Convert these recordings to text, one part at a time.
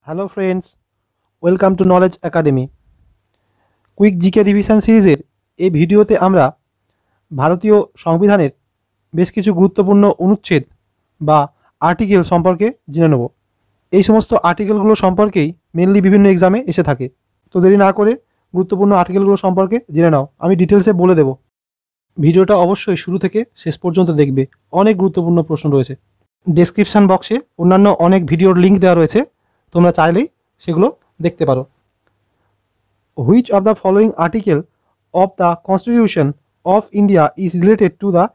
Hello friends, welcome to knowledge academy. Quick GK revision সিরিজের এই ভিডিওতে আমরা ভারতীয় সংবিধানের বেশ কিছু গুরুত্বপূর্ণ অনুচ্ছেদ বা আর্টিকেল সম্পর্কে জেনে নেব। এই সমস্ত আর্টিকেলগুলো সম্পর্কেই মেনলি বিভিন্ন এক্সামে এসে থাকে। তো দেরি না করে গুরুত্বপূর্ণ আর্টিকেলগুলো সম্পর্কে জেনে নাও, আমি ডিটেলসে বলে দেব। ভিডিওটা অবশ্যই শুরু থেকে শেষ পর্যন্ত দেখবে, অনেক গুরুত্বপূর্ণ প্রশ্ন রয়েছে। ডেসক্রিপশান বক্সে অন্যান্য অনেক ভিডিওর লিঙ্ক দেওয়া রয়েছে, তোমরা চাইলেই সেগুলো দেখতে পারো। Which of the following article of the Constitution of India is related to the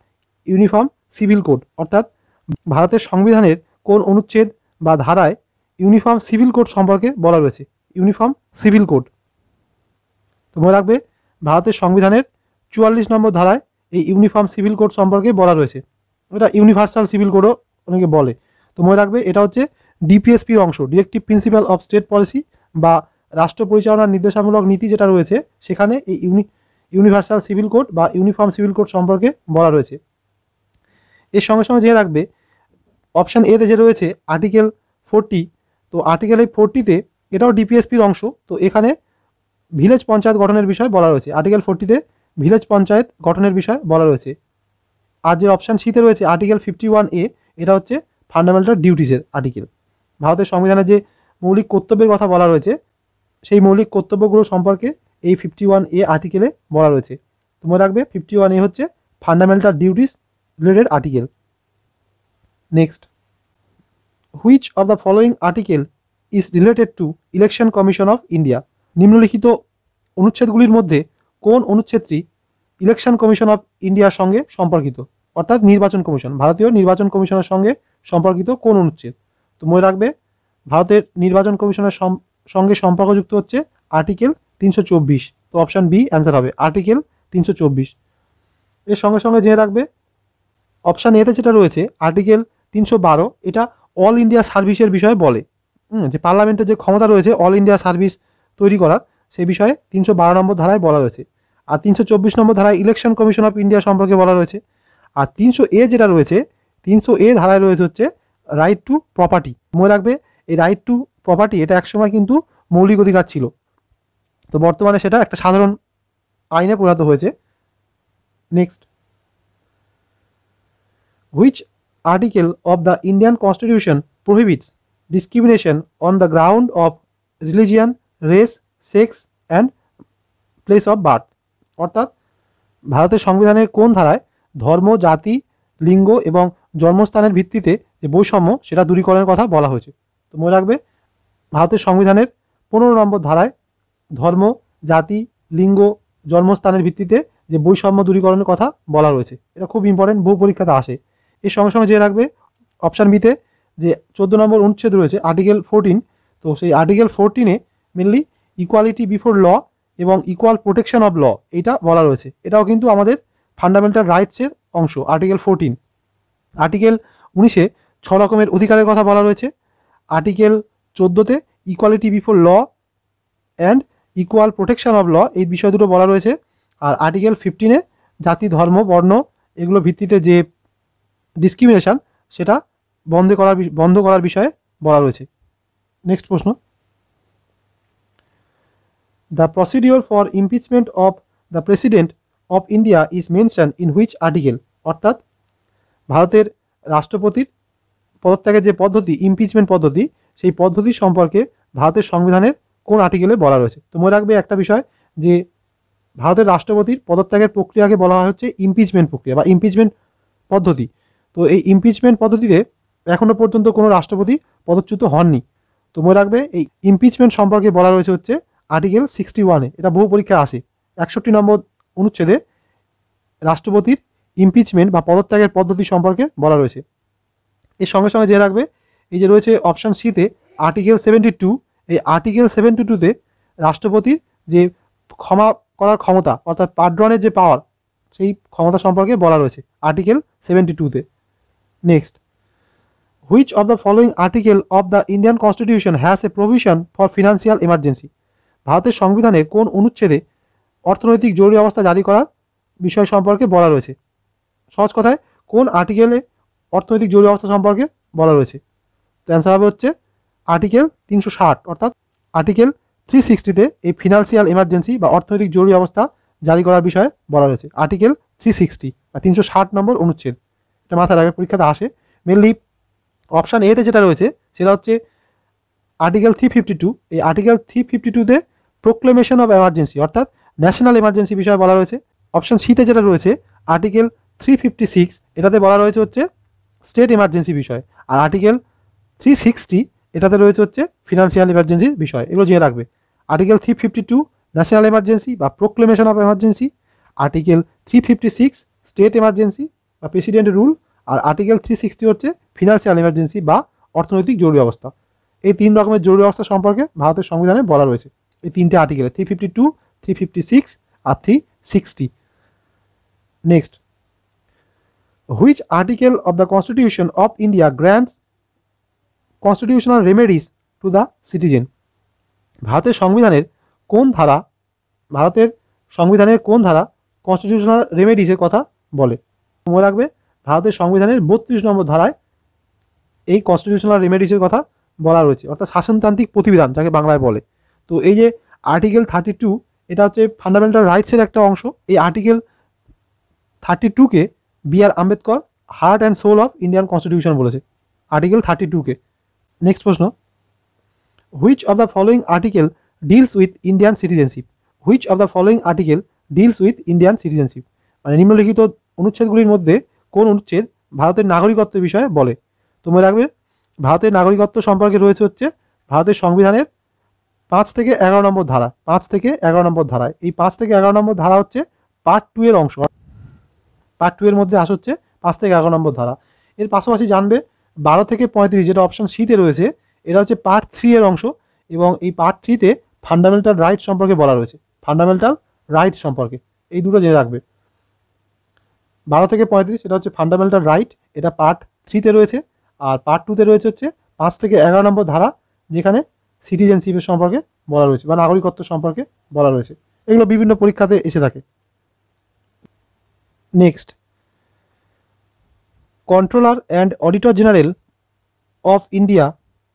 Uniform Civil Code? অর্থাৎ ভারতের সংবিধানের কোন অনুচ্ছেদ বা ধারায় ইউনিফর্ম সিভিল কোড সম্পর্কে বলা রয়েছে। ইউনিফর্ম সিভিল কোড, তো মনে রাখবে ভারতের সংবিধানের 44 নম্বর ধারায় এই ইউনিফর্ম সিভিল কোড সম্পর্কে বলা রয়েছে। এটা ইউনিভার্সাল সিভিল কোডও অনেকে বলে। তো মনে রাখবে এটা হচ্ছে ডিপিএসপির অংশ, directive principal of state policy বা রাষ্ট্র পরিচালনার নির্দেশামূলক নীতি যেটা রয়েছে সেখানে এই ইউনিভার্সাল সিভিল কোড বা ইউনিফর্ম সিভিল কোড সম্পর্কে বলা রয়েছে। এর সঙ্গে সঙ্গে জেনে রাখবে অপশান এতে যে রয়েছে আর্টিকেল 40, তো আর্টিকেল এই 40তে এটাও ডিপিএসপির অংশ। তো এখানে ভিলেজ পঞ্চায়েত গঠনের বিষয় বলা রয়েছে। আর্টিকেল 40তে ভিলেজ পঞ্চায়েত গঠনের বিষয় বলা রয়েছে। আর যে অপশান সিতে রয়েছে আর্টিকেল 51A, এটা হচ্ছে ফান্ডামেন্টাল ডিউটিসের আর্টিকেল। ভারতের সংবিধানে যে মৌলিক কর্তব্যের কথা বলা রয়েছে সেই মৌলিক কর্তব্যগুলো সম্পর্কে এই 51A আর্টিকেলে বলা রয়েছে। তো মনে রাখবে 51A হচ্ছে fundamental duties related article. Next, which of the following article is related to election commission of India? নিম্নলিখিত অনুচ্ছেদগুলির মধ্যে কোন অনুচ্ছেদটি ইলেকশন কমিশন অফ ইন্ডিয়ার সঙ্গে সম্পর্কিত? অর্থাৎ নির্বাচন কমিশন, ভারতীয় নির্বাচন কমিশনের সঙ্গে সম্পর্কিত কোন অনুচ্ছেদ? তো মনে রাখবে ভারতের নির্বাচন কমিশনের সঙ্গে সম্পর্কযুক্ত হচ্ছে আর্টিকেল 324। তো অপশান বি অ্যান্সার হবে আর্টিকেল 324। এর সঙ্গে সঙ্গে জেনে রাখবে অপশান এতে যেটা রয়েছে আর্টিকেল 312, এটা অল ইন্ডিয়া সার্ভিসের বিষয়ে বলে। যে পার্লামেন্টের যে ক্ষমতা রয়েছে অল ইন্ডিয়া সার্ভিস তৈরি করার, সেই বিষয়ে 312 নম্বর ধারায় বলা রয়েছে। আর 324 নম্বর ধারায় ইলেকশন কমিশন অফ ইন্ডিয়া সম্পর্কে বলা রয়েছে। আর 300A যেটা রয়েছে 300A ধারায় রয়েছে হচ্ছে রাইট টু প্রপার্টি। মনে রাখবে এই রাইট টু প্রপার্টি এটা একসময় কিন্তু মৌলিক অধিকার ছিল, তো বর্তমানে সেটা একটা সাধারণ আইনে পরিণত হয়েছে। Next, which article of the Indian constitution prohibits discrimination on the ground of religion, race, sex and place of birth? অর্থাৎ ভারতের সংবিধানের কোন ধারায় ধর্ম, জাতি, লিঙ্গ এবং জন্মস্থানের ভিত্তিতে যে বৈষম্য সেটা দূরীকরণের কথা বলা হয়েছে? তো মনে রাখবে ভারতের সংবিধানের 15 নম্বর ধারায় ধর্ম, জাতি, লিঙ্গ, জন্মস্থানের ভিত্তিতে যে বৈষম্য দূরীকরণের কথা বলা রয়েছে। এটা খুব ইম্পর্টেন্ট, বহু পরীক্ষাতে আসে। এর সঙ্গে সঙ্গে জেনে রাখবে অপশান বিতে যে 14 নম্বর অনুচ্ছেদ রয়েছে আর্টিকেল 14, তো সেই আর্টিকেল 14-এ মেনলি ইকুয়ালিটি বিফোর ল এবং ইকুয়াল প্রোটেকশন অফ ল এটা বলা রয়েছে। এটাও কিন্তু আমাদের ফান্ডামেন্টাল রাইটসের অংশ। আর্টিকেল 14, আর্টিকেল 19-এ 6 রকমের অধিকারের কথা বলা রয়েছে। আর্টিকেল 14-তে equality before law and equal protection of law এই বিষয় দুটো বলা রয়েছে। আর আর্টিকেল 15-এ জাতি, ধর্ম, বর্ণ এগুলো ভিত্তিতে যে ডিসক্রিমিনেশন সেটা বন্ধ করার বিষয়ে বলা রয়েছে। নেক্সট প্রশ্ন, the procedure for impeachment of the president of India is mention in which article? অর্থাৎ ভারতের রাষ্ট্রপতির পদত্যাগের যে পদ্ধতি, ইমপিচমেন্ট পদ্ধতি, সেই পদ্ধতি সম্পর্কে ভারতের সংবিধানের কোন আর্টিকেলে বলা রয়েছে? তো মনে রাখবে একটা বিষয় যে ভারতের রাষ্ট্রপতির পদত্যাগের প্রক্রিয়াকে বলা হয় হচ্ছে ইমপিচমেন্ট প্রক্রিয়া বা ইমপিচমেন্ট পদ্ধতি। তো এই ইমপিচমেন্ট পদ্ধতিতে এখনও পর্যন্ত কোনো রাষ্ট্রপতি পদচ্যুত হননি। তো মনে রাখবে এই ইমপিচমেন্ট সম্পর্কে বলা রয়েছে হচ্ছে আর্টিকেল 61-এ। এটা বহু পরীক্ষায় আসে। 61 নম্বর অনুচ্ছেদে রাষ্ট্রপতির ইমপিচমেন্ট বা পদত্যাগের পদ্ধতি সম্পর্কে বলা রয়েছে। এর সঙ্গে সঙ্গে জেনে রাখবে এই যে রয়েছে অপশান সিতে আর্টিকেল 72, এই আর্টিকেল 72-তে রাষ্ট্রপতির যে ক্ষমা করার ক্ষমতা অর্থাৎ পার্ডনের যে পাওয়ার সেই ক্ষমতা সম্পর্কে বলা রয়েছে আর্টিকেল 72-তে। Next, which of the following article of the Indian constitution has a provision for financial emergency? ভারতের সংবিধানে কোন অনুচ্ছেদে অর্থনৈতিক জরুরি অবস্থা জারি করার বিষয় সম্পর্কে বলা রয়েছে? সহজ কথায় কোন আর্টিকেলে অর্থনৈতিক জরুরি অবস্থা সম্পর্কে বলা রয়েছে? তো অ্যান্সার হবে হচ্ছে আর্টিকেল 360 অর্থাৎ আর্টিকেল 360-তে এই ফিনান্সিয়াল এমার্জেন্সি বা অর্থনৈতিক জরুরি অবস্থা জারি করার বিষয়ে বলা রয়েছে। আর্টিকেল 360 বা 360 নম্বর অনুচ্ছেদ, এটা মাথায় রাখবে, পরীক্ষাতে আসে। মেনলি অপশান এতে যেটা রয়েছে সেটা হচ্ছে আর্টিকেল 352। এই আর্টিকেল 352-তে প্রোক্লেমেশন অফ এমার্জেন্সি অর্থাৎ ন্যাশনাল এমার্জেন্সি বিষয়ে বলা রয়েছে। অপশান সিতে যেটা রয়েছে আর্টিকেল 356, এটাতে বলা রয়েছে হচ্ছে স্টেট এমার্জেন্সি বিষয়। আর আর্টিকেল 360 এটাতে রয়েছে হচ্ছে ফিনান্সিয়াল এমার্জেন্সির বিষয়। এগুলো জেনে রাখবে। আর্টিকেল 352 ন্যাশনাল এমার্জেন্সি বা proclamation of emergency, article 356 state emergency বা প্রেসিডেন্ট রুল, আর আর্টিকেল 360 হচ্ছে ফিনান্সিয়াল এমার্জেন্সি বা অর্থনৈতিক জরুরি অবস্থা। এই 3 রকমের জরুরি অবস্থা সম্পর্কে ভারতের সংবিধানে বলা রয়েছে। এই 3টে আর্টিকেলে 352, 356 আর 360। Next, which article of the constitution of India grants constitutional remedies to the citizen? ভারতের সংবিধানের কোন ধারা কনস্টিটিউশনাল রেমেডিসের কথা বলে? মনে রাখবে, ভারতের সংবিধানের 32 নম্বর ধারায় এই কনস্টিটিউশনাল রেমেডিসের কথা বলা রয়েছে, অর্থাৎ শাসনতান্ত্রিক প্রতিবিধান যাকে বাংলায় বলে। তো এই যে আর্টিকেল 32, এটা হচ্ছে ফান্ডামেন্টাল রাইটসের একটা অংশ। এই আর্টিকেল 32-কে B R. Ambedkar heart and soul of Indian constitution বলেছে, আর্টিকেল 32-কে। নেক্সট প্রশ্ন, which of the following article deals with Indian citizenship? Which of the following article deals with Indian citizenship, মানে নিম্নলিখিত অনুচ্ছেদগুলির মধ্যে কোন অনুচ্ছেদ ভারতের নাগরিকত্ব বিষয়ে বলে? তোমরা রাখবে, ভারতের নাগরিকত্ব সম্পর্কে রয়েছে হচ্ছে ভারতের সংবিধানের 5 থেকে 11 নম্বর ধারা। 5 থেকে 11 নম্বর ধারায়, এই 5 থেকে 11 নম্বর ধারা হচ্ছে পার্ট 2 এর অংশ। পার্ট 2 এর মধ্যে আসে হচ্ছে 5 থেকে 11 নম্বর ধারা। এর পাশাপাশি জানবে 12 থেকে 35, যেটা অপশন সিতে রয়েছে, এটা হচ্ছে পার্ট 3 এর অংশ, এবং এই পার্ট 3-তে ফান্ডামেন্টাল রাইট সম্পর্কে বলা রয়েছে। ফান্ডামেন্টাল রাইট সম্পর্কে এই দুটো জেনে রাখবে। 12 থেকে 35 এটা হচ্ছে ফান্ডামেন্টাল রাইট, এটা পার্ট 3-তে রয়েছে। আর পার্ট 2-তে রয়েছে হচ্ছে 5 থেকে 11 নম্বর ধারা, যেখানে সিটিজেনশিপের সম্পর্কে বলা রয়েছে বা নাগরিকত্ব সম্পর্কে বলা রয়েছে। এগুলো বিভিন্ন পরীক্ষাতে এসে থাকে। Next, controller and auditor general of India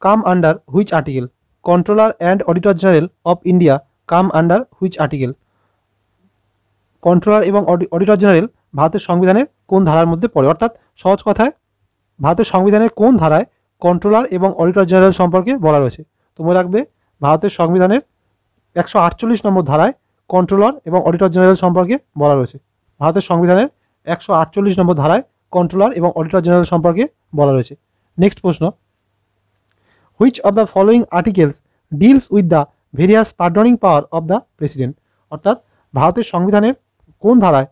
come under which article? Controller and auditor general of India come under which article? Controller এবং অডিটর জেনারেল ভারতের সংবিধানের কোন ধারার মধ্যে পড়ে? অর্থাৎ সহজ কথায়, ভারতের সংবিধানের কোন ধারায় কন্ট্রোলার এবং অডিটর জেনারেল সম্পর্কে বলা রয়েছে? তোমরা রাখবে, ভারতের সংবিধানের 148 নম্বর ধারায় কন্ট্রোলার এবং অডিটর জেনারেল সম্পর্কে বলা রয়েছে। ভারতের সংবিধানের 148 নম্বর ধারায় কন্ট্রোলার এবং অডিটর জেনারেল সম্পর্কে বলা রয়েছে। নেক্সট প্রশ্ন, which of the following articles deals with the various pardoning power of the president? অর্থাৎ ভারতের সংবিধানের কোন ধারায়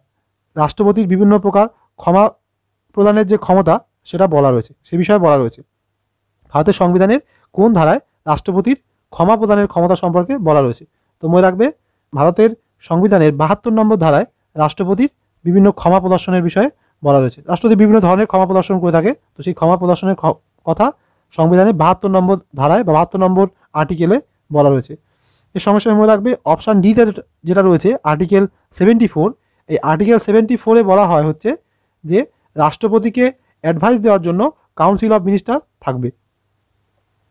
রাষ্ট্রপতির বিভিন্ন প্রকার ক্ষমা প্রদানের যে ক্ষমতা সেটা বলা রয়েছে, সে বিষয়ে বলা রয়েছে। ভারতের সংবিধানের কোন ধারায় রাষ্ট্রপতির ক্ষমা প্রদানের ক্ষমতা সম্পর্কে বলা রয়েছে? তো মনে রাখবে, ভারতের সংবিধানের 72 নম্বর ধারায় রাষ্ট্রপতির বিভিন্ন ক্ষমা প্রদর্শনের বিষয়ে বলা রয়েছে। রাষ্ট্রপতি বিভিন্ন ধরনের ক্ষমা প্রদর্শন করে থাকে, তো সেই ক্ষমা প্রদর্শনের কথা সংবিধানের 72 নম্বর ধারায় বা 72 নম্বর আর্টিকেলে বলা রয়েছে। এর সঙ্গে সঙ্গে মনে রাখবে, অপশান ডিতে যেটা রয়েছে আর্টিকেল 74, এই আর্টিকেল 74-এ বলা হয় হচ্ছে যে রাষ্ট্রপতিকে অ্যাডভাইস দেওয়ার জন্য কাউন্সিল অফ মিনিস্টার থাকবে।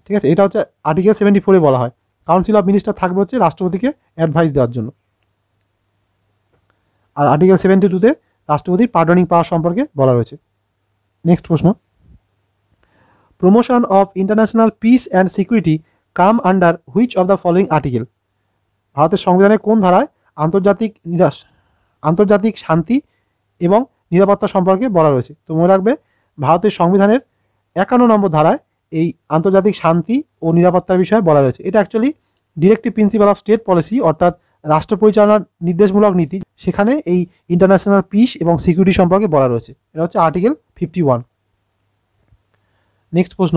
ঠিক আছে, এটা হচ্ছে আর্টিকেল 74-এ বলা হয় কাউন্সিল অফ মিনিস্টার থাকবে হচ্ছে রাষ্ট্রপতিকে অ্যাডভাইস দেওয়ার জন্য। আর আর্টিকেল 72-তে রাষ্ট্রপতির পার্ডনিং পাওয়ার সম্পর্কে বলা রয়েছে। নেক্সট প্রশ্ন, promotion of international peace and security come under which of the following article? ভারতের সংবিধানের কোন ধারায় আন্তর্জাতিক শান্তি এবং নিরাপত্তা সম্পর্কে বলা রয়েছে? তো মনে রাখবে, ভারতের সংবিধানের 51 নম্বর ধারায় এই আন্তর্জাতিক শান্তি ও নিরাপত্তার বিষয়ে বলা রয়েছে। এটা actually directive principal of state policy, অর্থাৎ রাষ্ট্র পরিচালনার নির্দেশমূলক নীতি, সেখানে এই ইন্টারন্যাশনাল পিস এবং সিকিউরিটি সম্পর্কে বলা রয়েছে। এটা হচ্ছে আর্টিকেল 51। নেক্সট প্রশ্ন,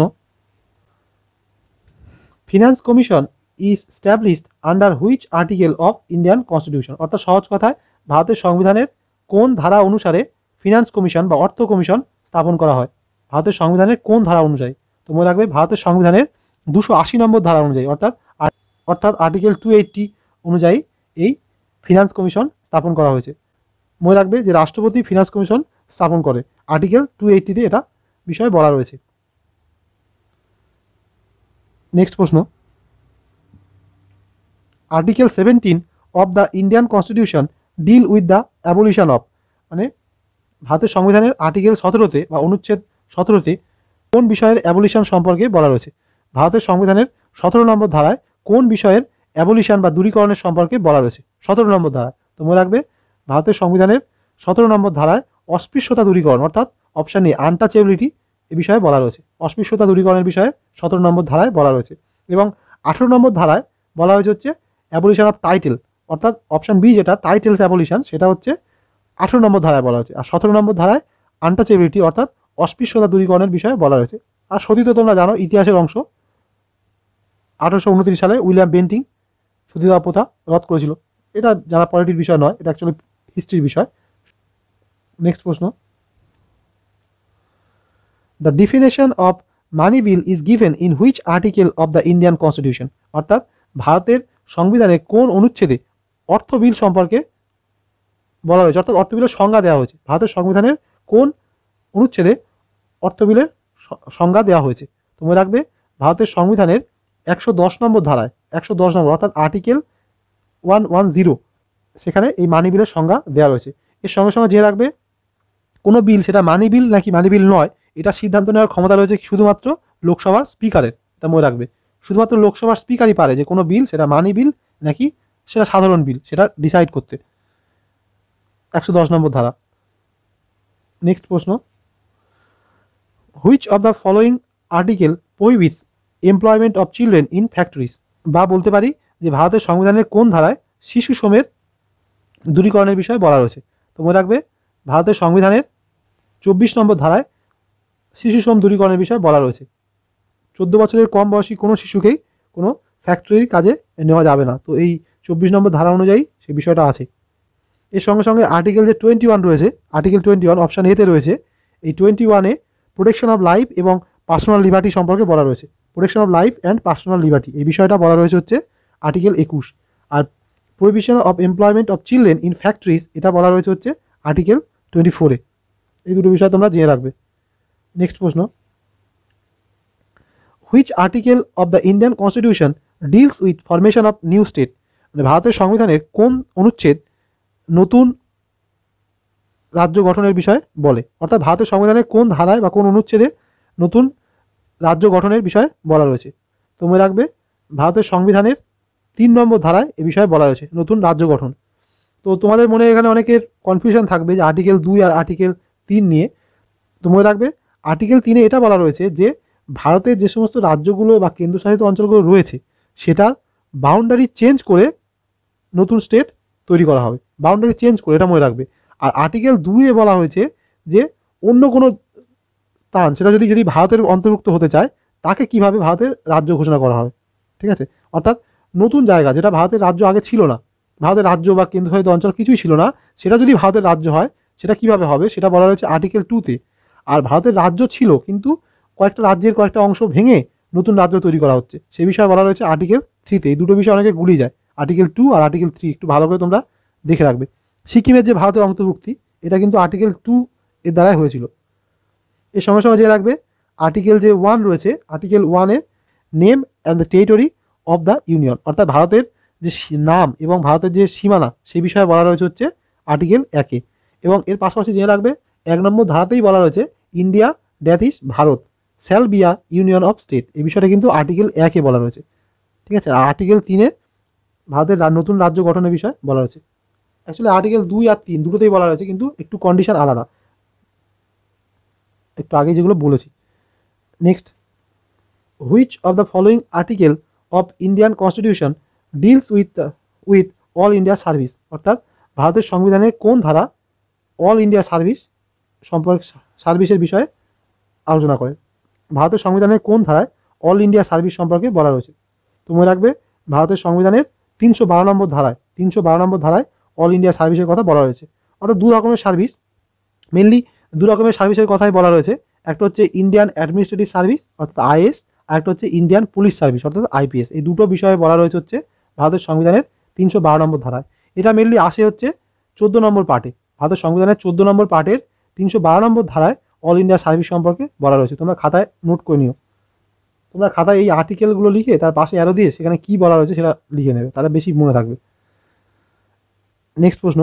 finance commission is established under which article of Indian constitution? অর্থাৎ সহজ কথায়, ভারতের সংবিধানের কোন ধারা অনুসারে ফিনান্স কমিশন বা অর্থ কমিশন স্থাপন করা হয়? ভারতের সংবিধানের কোন ধারা অনুযায়ী? তো মনে রাখবে, ভারতের সংবিধানের 280 নম্বর ধারা অনুযায়ী, অর্থাৎ আর্টিকেল 280 অনুযায়ী এই ফিনান্স কমিশন স্থাপন করা হয়েছে। মনে রাখবে যে রাষ্ট্রপতি ফিনান্স কমিশন স্থাপন করে, আর্টিকেল 280-তে এটা বিষয়ে বলা রয়েছে। নেক্সট প্রশ্ন, article 17 of the Indian constitution deal with the abolition of, মানে ভারতের সংবিধানের আর্টিকেল 17তে বা অনুচ্ছেদ 17তে কোন বিষয়ের অ্যাবলিশন সম্পর্কে বলা রয়েছে। ভারতের সংবিধানের 17 নম্বর ধারায় কোন বিষয়ের অ্যাবলিশন বা দূরীকরণের সম্পর্কে বলা রয়েছে। 17 নম্বর ধারায়, তো মনে রাখবে ভারতের সংবিধানের 17 নম্বর ধারায় অস্পৃশ্যতা দূরীকরণ অর্থাৎ অপশান এ আনটাচেবিলিটি এ বিষয়ে বলা রয়েছে। অস্পৃশ্যতা দূরীকরণের বিষয়ে 17 নম্বর ধারায় বলা রয়েছে। এবং 18 নম্বর ধারায় বলা হয়েছে হচ্ছে অ্যাবলিশন অফ টাইটেল, অর্থাৎ অপশান বি যেটা টাইটেলস অ্যাবলিশন, সেটা হচ্ছে 18 নম্বর ধারায় বলা হয়েছে। আর 17 নম্বর ধারায় আনটাচেবিলিটি অর্থাৎ অস্পৃশ্যতা দূরীকরণের বিষয়ে বলা রয়েছে। আর সতীত্ব তোমরা জানো ইতিহাসের অংশ, 1829 সালে উইলিয়াম বেন্টিং সতীদাহ প্রথা রদ করেছিল। এটা যারা পলিটির বিষয় নয়, এটা অ্যাকচুয়ালি হিস্ট্রির বিষয়। নেক্সট প্রশ্ন, the definition of money bill is given in which article of the Indian constitution, অর্থাৎ ভারতের সংবিধানের কোন অনুচ্ছেদে অর্থ বিল সম্পর্কে বলা হয়েছে, অর্থাৎ অর্থ বিলের সংজ্ঞা দেওয়া হয়েছে। ভারতের সংবিধানের কোন অনুচ্ছেদে অর্থ বিলের সংজ্ঞা দেওয়া হয়েছে। তো মনে রাখবে ভারতের সংবিধানের 110 নম্বর ধারায়, 110 নম্বর অর্থাৎ আর্টিকেল 110, সেখানে এই মানি বিলের সংজ্ঞা দেওয়া রয়েছে। এর সঙ্গে সঙ্গে জেনে রাখবে কোনো বিল সেটা মানি বিল নাকি মানি বিল নয়, এটা সিদ্ধান্ত নেওয়ার ক্ষমতা রয়েছে শুধুমাত্র লোকসভার স্পিকারের। এটা মনে রাখবে শুধুমাত্র লোকসভার স্পিকারই পারে যে কোনো বিল সেটা মানি বিল নাকি সেটা সাধারণ বিল সেটা ডিসাইড করতে। 110 নম্বর ধারা। নেক্সট প্রশ্ন, which of the following article prohibits employment of children in factories, বা বলতে পারি যে ভারতের সংবিধানের কোন ধারায় শিশু শ্রমের দূরীকরণের বিষয়ে বলা রয়েছে। তো মনে রাখবে ভারতের সংবিধানের 24 নম্বর ধারায় শিশু শ্রম দূরীকরণের বিষয়ে বলা রয়েছে। 14 বছরের কম বয়সী কোনো শিশুকেই কোনো ফ্যাক্টরির কাজে নেওয়া যাবে না। তো এই 24 নম্বর ধারা অনুযায়ী সেই বিষয়টা আছে। এর সঙ্গে সঙ্গে আর্টিকেল যে 21 রয়েছে, আর্টিকেল 21 অপশান এতে রয়েছে। এই 21-এ প্রোটেকশন অফ লাইফ এবং পার্সোনাল লিবার্টি সম্পর্কে বলা রয়েছে। Protection of life and personal liberty এই বিষয়টা বলা রয়েছে হচ্ছে আর্টিকেল 21। আর prohibition of employment of children in factories এটা বলা রয়েছে হচ্ছে আর্টিকেল 24-এ। এই দুটো বিষয় তোমরা জেনে রাখবে। নেক্সট প্রশ্ন, which article of the Indian constitution deals with formation of new state, মানে ভারতের সংবিধানের কোন অনুচ্ছেদ নতুন রাজ্য গঠনের বিষয়ে বলে, অর্থাৎ ভারতের সংবিধানের কোন ধারায় বা কোন অনুচ্ছেদে নতুন রাজ্য গঠনের বিষয়ে বলা রয়েছে। তো মনে রাখবে ভারতের সংবিধানের 3 নম্বর ধারায় এ বিষয়ে বলা রয়েছে নতুন রাজ্য গঠন। তো তোমাদের মনে এখানে অনেকের কনফিউশন থাকবে যে আর্টিকেল 2 আর আর্টিকেল 3 নিয়ে। তো মনে রাখবে আর্টিকেল 3-এ এটা বলা রয়েছে যে ভারতের যে সমস্ত রাজ্যগুলো বা কেন্দ্রশাসিত অঞ্চলগুলো রয়েছে সেটার বাউন্ডারি চেঞ্জ করে নতুন স্টেট তৈরি করা হবে, বাউন্ডারি চেঞ্জ করে, এটা মনে রাখবে। আর আর্টিকেল 2-এ বলা হয়েছে যে অন্য কোনো স্থান সেটা যদি ভারতের অন্তর্ভুক্ত হতে চায় তাকে কিভাবে ভারতের রাজ্য ঘোষণা করা হবে। ঠিক আছে, অর্থাৎ নতুন জায়গা যেটা ভারতের রাজ্য আগে ছিল না, ভারতের রাজ্য বা কেন্দ্রশাসিত অঞ্চল কিছুই ছিল না, সেটা যদি ভারতের রাজ্য হয় সেটা কিভাবে হবে সেটা বলা রয়েছে আর্টিকেল 2-তে। আর ভারতের রাজ্য ছিল কিন্তু কয়েকটা রাজ্যের কয়েকটা অংশ ভেঙে নতুন রাজ্য তৈরি করা হচ্ছে, সেই বিষয়ে বলা রয়েছে আর্টিকেল 3-তে। এই দুটো বিষয় অনেকে গুলিয়ে যায়, আর্টিকেল 2 আর আর্টিকেল 3 একটু ভালো করে তোমরা দেখে রাখবে। সিকিমের যে ভারতের অন্তর্ভুক্তি এটা কিন্তু আর্টিকেল 2 এর দ্বারাই হয়েছিল। এর সঙ্গে সঙ্গে যে রাখবে আর্টিকেল যে 1 রয়েছে, আর্টিকেল 1-এ name and the territory of the union, অর্থাৎ ভারতের যে নাম এবং ভারতের যে সীমানা সেই বিষয়ে বলা রয়েছে হচ্ছে আর্টিকেল 1-এ। এবং এর পাশাপাশি জেনে রাখবে 1 নম্বর ধারাতেই বলা রয়েছে India that is Bharat shall be a union of state, এই বিষয়টা কিন্তু আর্টিকেল 1-এ বলা রয়েছে। ঠিক আছে, আর আর্টিকেল 3-এ ভারতের নতুন রাজ্য গঠনের বিষয়ে বলা রয়েছে। অ্যাকচুয়ালি আর্টিকেল 2 আর 3 দুটোতেই বলা রয়েছে কিন্তু একটু কন্ডিশন আলাদা, একটু আগে যেগুলো বলেছি। Next, which of the following article of Indian constitution deals with all India service, অর্থাৎ ভারতের সংবিধানের কোন ধারা অল ইন্ডিয়া সার্ভিস সম্পর্কে সার্ভিসের বিষয়ে আলোচনা করে। ভারতের সংবিধানের কোন ধারায় অল ইন্ডিয়া সার্ভিস সম্পর্কে বলা রয়েছে। তো মনে রাখবে ভারতের সংবিধানের 312 নম্বর ধারায়, 312 নম্বর ধারায় অল ইন্ডিয়া সার্ভিসের কথা বলা রয়েছে। অর্থাৎ দু রকমের সার্ভিস, মেনলি দু রকমের সার্ভিসের কথাই বলা রয়েছে। একটা হচ্ছে ইন্ডিয়ান অ্যাডমিনিস্ট্রেটিভ সার্ভিস অর্থাৎ আইএস, আর একটা হচ্ছে ইন্ডিয়ান পুলিশ সার্ভিস অর্থাৎ আইপিএস। এই দুটো বিষয়ে বলা রয়েছে হচ্ছে ভারতের সংবিধানের 312 নম্বর ধারায়। এটা মেনলি আসে হচ্ছে 14 নম্বর পার্টে, ভারতের সংবিধানের 14 নম্বর পার্টের 312 নম্বর ধারায় অল ইন্ডিয়া সার্ভিস সম্পর্কে বলা রয়েছে। তোমরা খাতায় নোট করে নিও। তোমরা খাতায় এই আর্টিকেলগুলো লিখে তার পাশে অ্যারো দিয়ে সেখানে কী বলা রয়েছে সেটা লিখে নেবে, তাহলে বেশি মনে থাকবে। নেক্সট প্রশ্ন,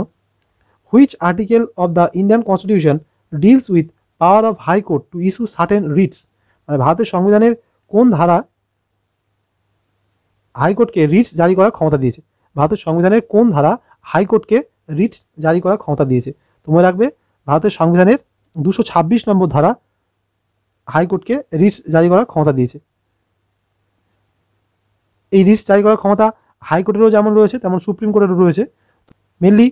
which article of the Indian constitution deals with power of high court to issue certain writs? মানে ভারতের সংবিধানের কোন ধারা হাইকোর্টকে রিটস জারি করার ক্ষমতা দিয়েছে? ভারতের সংবিধানের কোন ধারা হাইকোর্টকে রিটস জারি করার ক্ষমতা দিয়েছে? তোমরা রাখবে ভারতের সংবিধানের 226 নম্বর ধারা হাইকোর্টকে রিটস জারি করার ক্ষমতা দিয়েছে। এই রিটস জারি করার ক্ষমতা হাইকোর্টেরও যেমন রয়েছে তেমন সুপ্রিম কোর্টেরও রয়েছে। মেনলি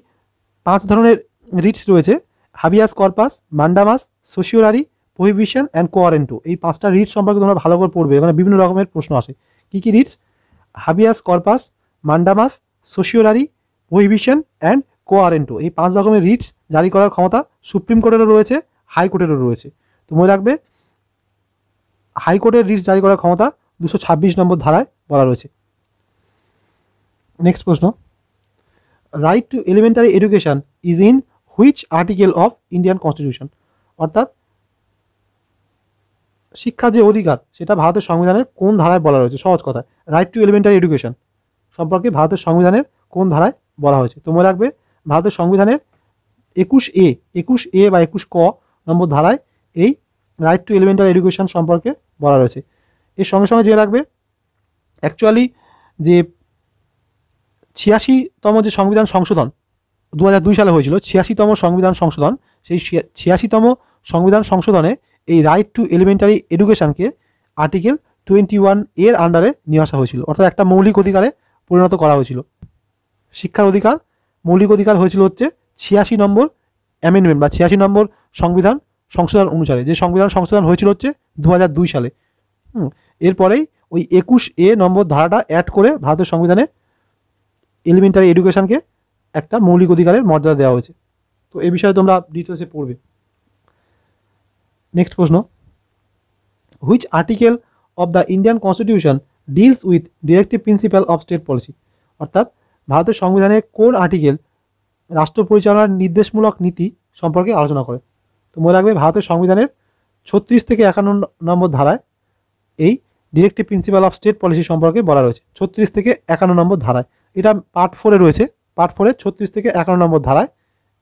5 ধরনের রিটস রয়েছে, হাবিয়াস কর্পাস, মান্ডামাস, সোশিওরারি, প্রহিবিশন অ্যান্ড কোয়ারেন্টো। এই 5টা রিটস সম্পর্কে তোমরা ভালো করে পড়বে, এখানে বিভিন্ন রকমের প্রশ্ন আসে। কী কী রিটস? হাবিয়াস কর্পাস, মান্ডামাস, সোশিওরারি, প্রহিবিশন অ্যান্ড কোয়ারেন্টো। এই 5 রকমের রিটস জারি করার ক্ষমতা সুপ্রিম কোর্টেরও রয়েছে, হাইকোর্টেরও রয়েছে। তো মনে রাখবে হাইকোর্টের রিটস জারি করার ক্ষমতা 226 নম্বর ধারায় বলা রয়েছে। নেক্সট প্রশ্ন, right two elementary education is in which article of Indian constitution? অর্থাৎ শিক্ষার যে অধিকার সেটা ভারতের সংবিধানের কোন ধারায় বলা রয়েছে? সহজ কথায়, রাইট টু এলিমেন্টারি এডুকেশন সম্পর্কে ভারতের সংবিধানের কোন ধারায় বলা হয়েছে? তোমরা রাখবে ভারতের সংবিধানের 21A বা 21 ক নম্বর ধারায় এই রাইট টু এলিমেন্টারি এডুকেশন সম্পর্কে বলা রয়েছে। এর সঙ্গে সঙ্গে জেনে রাখবে অ্যাকচুয়ালি যে 86তম যে সংবিধান সংশোধন 2002 সালে হয়েছিল, 86তম সংবিধান সংশোধন, সেই 86তম সংবিধান সংশোধনে এই রাইট টু এলিমেন্টারি এডুকেশনকে আর্টিকেল 21 এর আন্ডারে নিয়ে আসা হয়েছিল, অর্থাৎ একটা মৌলিক অধিকারে পরিণত করা হয়েছিল। শিক্ষার অধিকার মৌলিক অধিকার হয়েছিল হচ্ছে 86 নম্বর অ্যামেন্ডমেন্ট বা 86 নম্বর সংবিধান সংশোধন অনুসারে, যে সংবিধান সংশোধন হয়েছিল হচ্ছে 2002 সালে। এরপরেই ওই 21A নম্বর ধারাটা অ্যাড করে ভারতের সংবিধানে এলিমেন্টারি এডুকেশনকে একটা মৌলিক অধিকারের মর্যাদা দেওয়া হয়েছে। তো এই বিষয়ে তোমরা ডিটেলসে পড়বে। নেক্সট প্রশ্ন, which article of the Indian constitution deals with directive principal of state policy? অর্থাৎ ভারতের সংবিধানের কোন আর্টিকেল রাষ্ট্র পরিচালনার নির্দেশমূলক নীতি সম্পর্কে আলোচনা করে? তো মনে রাখবে ভারতের সংবিধানের 36 থেকে 51 নম্বর ধারায় এই directive principal of state policy সম্পর্কে বলা রয়েছে। 36 থেকে 51 নম্বর ধারায়, এটা পার্ট 4-এ রয়েছে। পার্ট 4-এর 36 থেকে 51 নম্বর ধারায়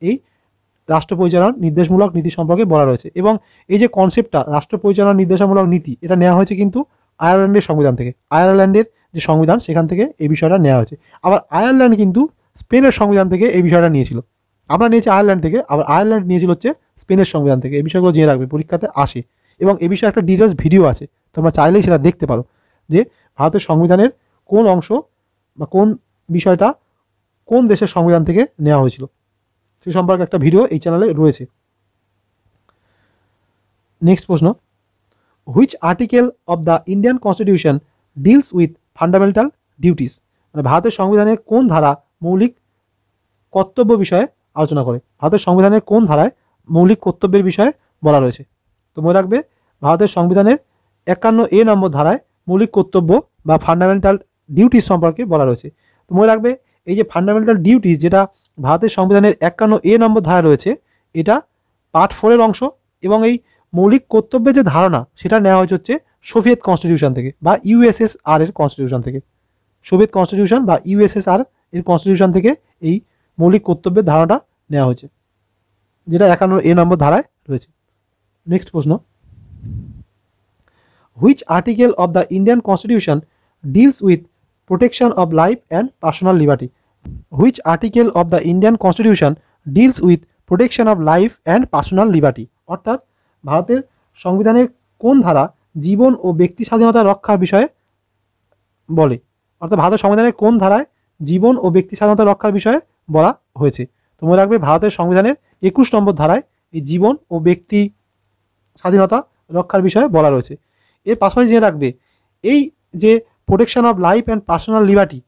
এই রাষ্ট্র পরিচালনার নির্দেশমূলক নীতি সম্পর্কে বলা রয়েছে। এবং এই যে কনসেপ্টটা রাষ্ট্র পরিচালনার নির্দেশমূলক নীতি, এটা নেওয়া হয়েছে কিন্তু আয়ারল্যান্ডের সংবিধান থেকে। আয়ারল্যান্ডের যে সংবিধান সেখান থেকে এই বিষয়টা নেওয়া হয়েছে। আবার আয়ারল্যান্ড কিন্তু স্পেনের সংবিধান থেকে এই বিষয়টা নিয়েছিল। আমরা নিয়েছি আয়ারল্যান্ড থেকে, আবার আয়ারল্যান্ড নিয়েছিল হচ্ছে স্পেনের সংবিধান থেকে। এই বিষয়গুলো জেনে রাখবে, পরীক্ষাতে আসে। এবং এই বিষয়ে একটা ডিটেলস ভিডিও আছে, তোমরা চাইলেই সেটা দেখতে পারো, যে ভারতের সংবিধানের কোন অংশ বা কোন বিষয়টা কোন দেশের সংবিধান থেকে নেওয়া হয়েছিল সে সম্পর্কে একটা ভিডিও এই চ্যানেলে রয়েছে। নেক্সট প্রশ্ন, which article of the Indian constitution deals with fundamental duties? মানে ভারতের সংবিধানের কোন ধারা মৌলিক কর্তব্য বিষয়ে আলোচনা করে? ভারতের সংবিধানের কোন ধারায় মৌলিক কর্তব্যের বিষয়ে বলা রয়েছে? তো মনে রাখবে ভারতের সংবিধানের 51A নম্বর ধারায় মৌলিক কর্তব্য বা ফান্ডামেন্টাল ডিউটিস সম্পর্কে বলা রয়েছে। তো মনে রাখবে এই যে ফান্ডামেন্টাল ডিউটিস, যেটা ভারতের সংবিধানের 51A নম্বর ধারা রয়েছে, এটা পার্ট 4-এর অংশ। এবং এই মৌলিক কর্তব্যের যে ধারণা সেটা নেওয়া হয়েছে হচ্ছে সোভিয়েত কনস্টিটিউশন থেকে বা USSR এর কনস্টিটিউশন থেকে। সোভিয়েত কনস্টিটিউশন বা USSR এর কনস্টিটিউশন থেকে এই মৌলিক কর্তব্যের ধারণাটা নেওয়া হয়েছে, যেটা 51A নম্বর ধারায় রয়েছে। নেক্সট প্রশ্ন, which article of the Indian constitution deals with protection of life and personal liberty? Which article of the Indian constitution deals with protection of life and personal liberty? অর্থাৎ ভারতের সংবিধানের কোন ধারা জীবন ও ব্যক্তি স্বাধীনতা রক্ষার বিষয়ে বলে? অর্থাৎ ভারতের সংবিধানের কোন ধারায় জীবন ও ব্যক্তি স্বাধীনতা রক্ষার বিষয়ে বলা হয়েছে? তো মনে রাখবে ভারতের সংবিধানের 21 নম্বর ধারায় এই জীবন ও ব্যক্তি স্বাধীনতা রক্ষার বিষয়ে বলা রয়েছে। এর পাশাপাশি জেনে রাখবে এই যে protection of life and personal liberty,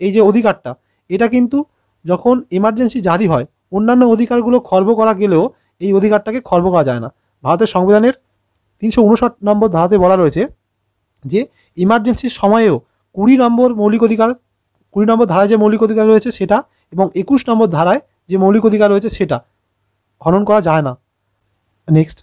এই যে অধিকারটা, এটা কিন্তু যখন এমার্জেন্সি জারি হয় অন্যান্য অধিকারগুলো খর্ব করা গেলেও এই অধিকারটাকে খর্ব করা যায় না। ভারতের সংবিধানের 359 নম্বর ধারাতে বলা রয়েছে যে ইমার্জেন্সির সময়েও 20 নম্বর মৌলিক অধিকার, 20 নম্বর ধারায় যে মৌলিক অধিকার রয়েছে সেটা এবং 21 নম্বর ধারায় যে মৌলিক অধিকার রয়েছে সেটা হনন করা যায় না। Next,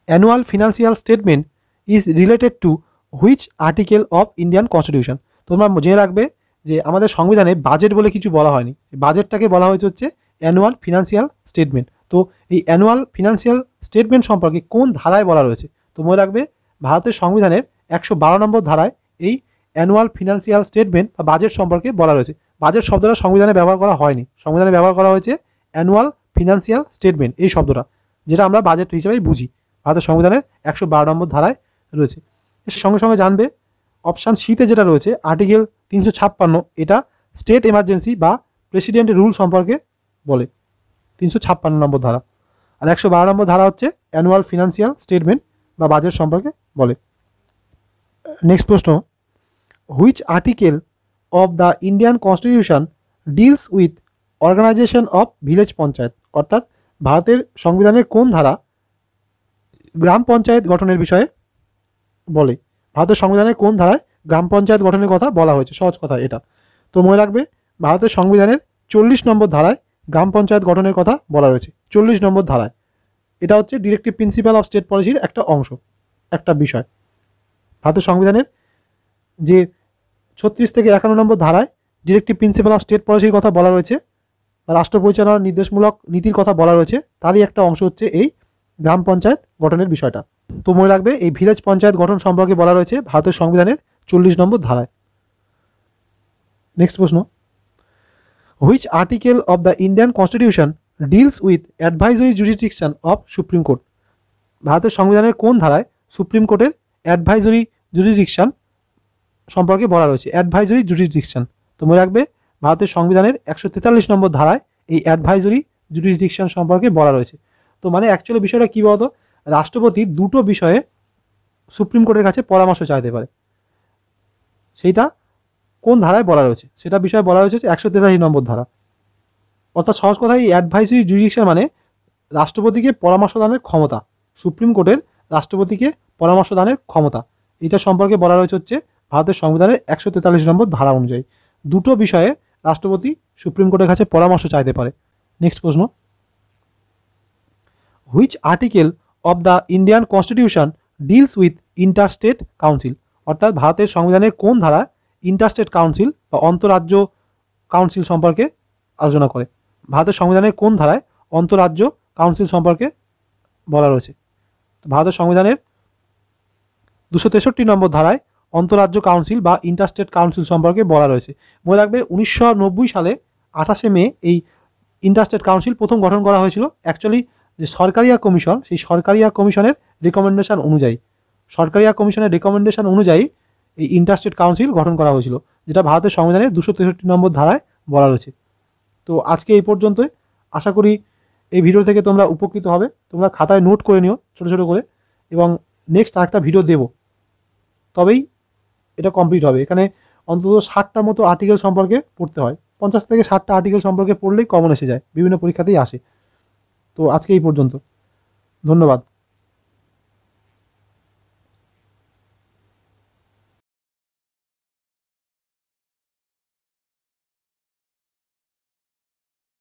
annual financial statement is related to which article of Indian constitution. তোমরা জেনে রাখবে যে আমাদের সংবিধানে বাজেট বলে কিছু বলা হয়নি, বাজেটটাকে বলা হয়েছে হচ্ছে অ্যানুয়াল ফিনান্সিয়াল স্টেটমেন্ট। তো এই অ্যানুয়াল ফিনান্সিয়াল স্টেটমেন্ট সম্পর্কে কোন ধারায় বলা রয়েছে? তো মনে রাখবে ভারতের সংবিধানের 112 নম্বর ধারায় এই অ্যানুয়াল ফিনান্সিয়াল স্টেটমেন্ট বা বাজেট সম্পর্কে বলা রয়েছে। বাজেট শব্দটা সংবিধানে ব্যবহার করা হয়নি, সংবিধানে ব্যবহার করা হয়েছে অ্যানুয়াল ফিনান্সিয়াল স্টেটমেন্ট এই শব্দটা, যেটা আমরা বাজেট হিসেবেই বুঝি, ভারতের সংবিধানের 112 নম্বর ধারায় রয়েছে। এর সঙ্গে সঙ্গে জানবে অপশান সিতে যেটা রয়েছে আর্টিকেল 356, এটা স্টেট এমার্জেন্সি বা প্রেসিডেন্টের রুল সম্পর্কে বলে, 356 নম্বর ধারা। আর 112 নম্বর ধারা হচ্ছে অ্যানুয়াল ফিনান্সিয়াল স্টেটমেন্ট বা বাজেট সম্পর্কে বলে। নেক্সট প্রশ্ন, which article of the Indian constitution deals with organisation of village panchayat? অর্থাৎ ভারতের সংবিধানের কোন ধারা গ্রাম পঞ্চায়েত গঠনের বিষয়ে বলে? ভারতের সংবিধানের কোন ধারায় গ্রাম পঞ্চায়েত গঠনের কথা বলা হয়েছে? সহজ কথা এটা। তো মনে রাখবে ভারতের সংবিধানের 40 নম্বর ধারায় গ্রাম পঞ্চায়েত গঠনের কথা বলা রয়েছে, 40 নম্বর ধারায়। এটা হচ্ছে ডিরেক্টিভ প্রিন্সিপাল অফ স্টেট পলিসির একটা অংশ, একটা বিষয়। ভারতের সংবিধানের যে 36 থেকে 51 নম্বর ধারায় ডিরেক্টিভ প্রিন্সিপাল অফ স্টেট পলিসির কথা বলা রয়েছে বা রাষ্ট্র পরিচালনার নির্দেশমূলক নীতির কথা বলা রয়েছে, তারই একটা অংশ হচ্ছে এই গ্রাম পঞ্চায়েত গঠনের বিষয়টা। তো মনে রাখবে এই ভিলেজ পঞ্চায়েত গঠন সম্পর্কে বলা রয়েছে ভারতের সংবিধানের 40 নম্বর ধারায়। নেক্সট প্রশ্ন, which article of the Indian constitution deals with advisory jurisdiction of supreme court? ভারতের সংবিধানের কোন ধারায় সুপ্রিম কোর্টের অ্যাডভাইজরি জুরিসডিকশন সম্পর্কে বলা রয়েছে? Advisory jurisdiction. তো মনে রাখবে ভারতের সংবিধানের 143 নম্বর ধারায় এই অ্যাডভাইজরি জুরিসডিকশন সম্পর্কে বলা রয়েছে। তো মানে অ্যাকচুয়ালি বিষয়টা কী বলতো, রাষ্ট্রপতি দুটো বিষয়ে সুপ্রিম কোর্টের কাছে পরামর্শ চাইতে পারে, সেইটা কোন ধারায় বলা রয়েছে? সেটা বিষয়ে বলা রয়েছে 143 নম্বর ধারা। অর্থাৎ সহজ কথায় এই অ্যাডভাইজরি জুরিসডিকশন মানে রাষ্ট্রপতিকে পরামর্শ দানের ক্ষমতা, সুপ্রিম কোর্টের রাষ্ট্রপতিকে পরামর্শ দানের ক্ষমতা, এটা সম্পর্কে বলা রয়েছে হচ্ছে ভারতের সংবিধানের 143 নম্বর ধারা অনুযায়ী। দুটো বিষয়ে রাষ্ট্রপতি সুপ্রিম কোর্টের কাছে পরামর্শ চাইতে পারে। নেক্সট প্রশ্ন, which article of the Indian constitution deals with interstate council? অর্থাৎ ভারতের সংবিধানের কোন ধারা ইন্টারস্টেট কাউন্সিল বা অন্তরাজ্য কাউন্সিল সম্পর্কে আলোচনা করে? ভারতের সংবিধানের কোন ধারায় অন্তরাজ্য কাউন্সিল সম্পর্কে বলা রয়েছে? ভারতের সংবিধানের 263 নম্বর ধারায় অন্তরাজ্য কাউন্সিল বা ইন্টারস্টেট কাউন্সিল সম্পর্কে বলা রয়েছে। মনে রাখবে 1990 সালে 28শে মে এই ইন্টারস্টেট কাউন্সিল প্রথম গঠন করা হয়েছিল। অ্যাকচুয়ালি যে সরকারিয়া কমিশন, সেই সরকারিয়া কমিশনের রিকমেন্ডেশন অনুযায়ী, সরকারিয়া কমিশনের রিকমেন্ডেশন অনুযায়ী এই ইন্টারস্টেট কাউন্সিল গঠন করা হয়েছিল, যেটা ভারতের সংবিধানের 263 নম্বর ধারায় বলা রয়েছে। তো আজকে এই পর্যন্তই। আশা করি এই ভিডিও থেকে তোমরা উপকৃত হবে। তোমরা খাতায় নোট করে নিও ছোটো ছোটো করে, এবং নেক্সট আরেকটা ভিডিও দেবো, তবেই এটা কমপ্লিট হবে। এখানে অন্তত 60টা মতো আর্টিকেল সম্পর্কে পড়তে হয়, 50 থেকে 60টা আর্টিকেল সম্পর্কে পড়লেই কমন এসে যায়, বিভিন্ন পরীক্ষাতেই আসে। তো আজকে এই পর্যন্ত, ধন্যবাদ।